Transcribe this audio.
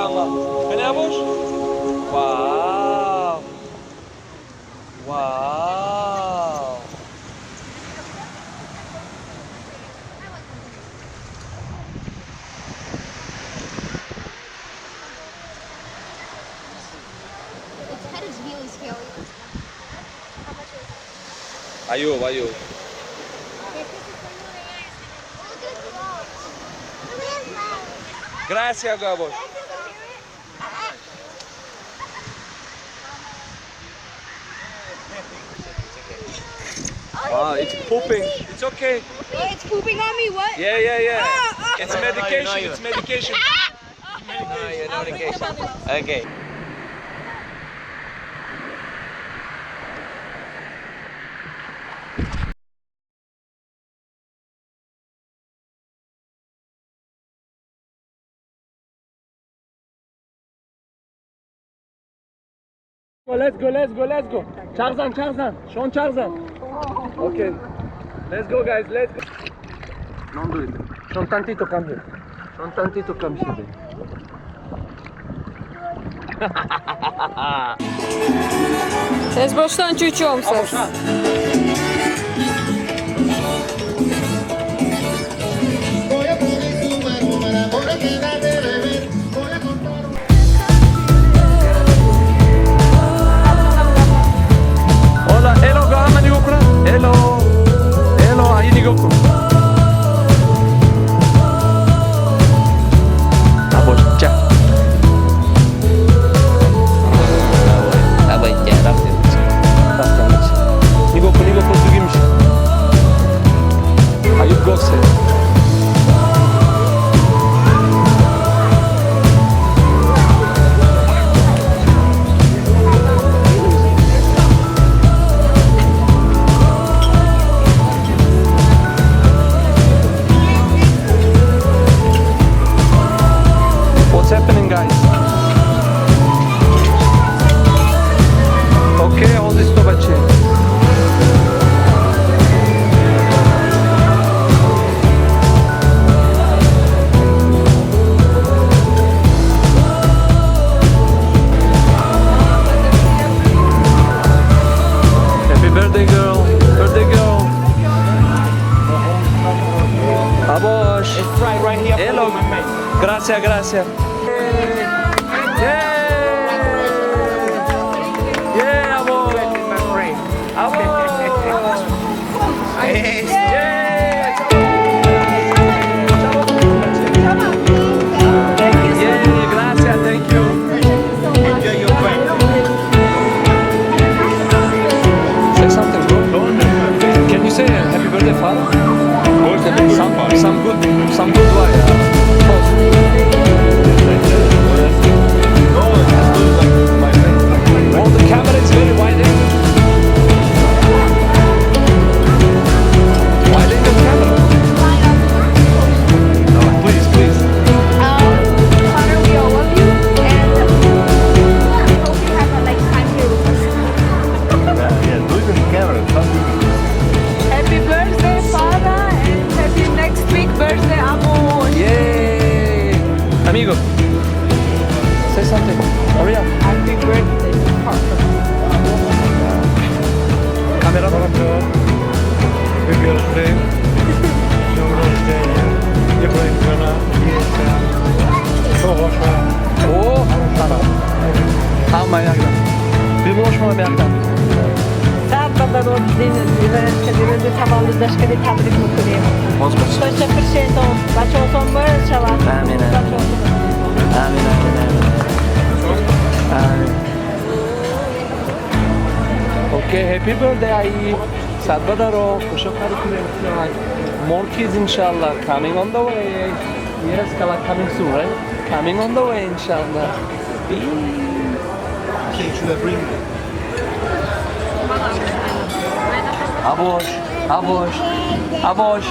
ama. Hani Abosh? Wow. Wow. Its head is really scary. Ayub, Ayub. Gracias, Abosh. Wow, it's pooping. It's okay. Oh, it's pooping on me. What? Yeah, yeah, yeah. Oh. It's medication. It's medication. Okay. Let's go, let's go, let's go. Charzan, Charzan. Sean Charzan. Okay. Let's go, guys. Let's go. Don't do it. Sean Tantito, come here. Sean Tantito, come here. Ses boştan çuçuyorum ses. Hola, hello, Gahama Nigokura. Hello. Hello, Ayi Nigoku. Abosh, ciao. Давай, я Rastlanmış. Nigoku, Nigoku duguymuş. Ayub Gokse. What's happening, guys? Okay, hold this tobache. Happy birthday, girl. Birthday girl. Abosh. It's right here. Hello. Gracias, gracias. Yeah. Yeah, Abosh. My friend. Abosh. Yes. Yeah. Yeah, gracias. Thank you. Enjoy your friend. Say something, bro. Can you say happy birthday, Fara? Some good way. Oh, the camera is very wide. Wide angle camera. Please, please. Connor, we all love you, and I hope you have a nice time here with us. Happy birthday Fara and happy next week birthday Abosh. Yay! Amigo, say something. Hurry up. Happy birthday. Kamera bak. O, tam ayakta. Bir boşma bir ayakta. Sábado de trabalho da escola de cultura. Bozma. Estou a presente, bate o som mais chaval. Amin, amin, amin. Okay, happy birthday, Ayi. Sadbadaro, Kushokari Kurenai. More kids, inshallah, coming on the way. Yes, Kala coming soon, right? Coming on the way, inshallah. Abosh, Abosh, Abosh.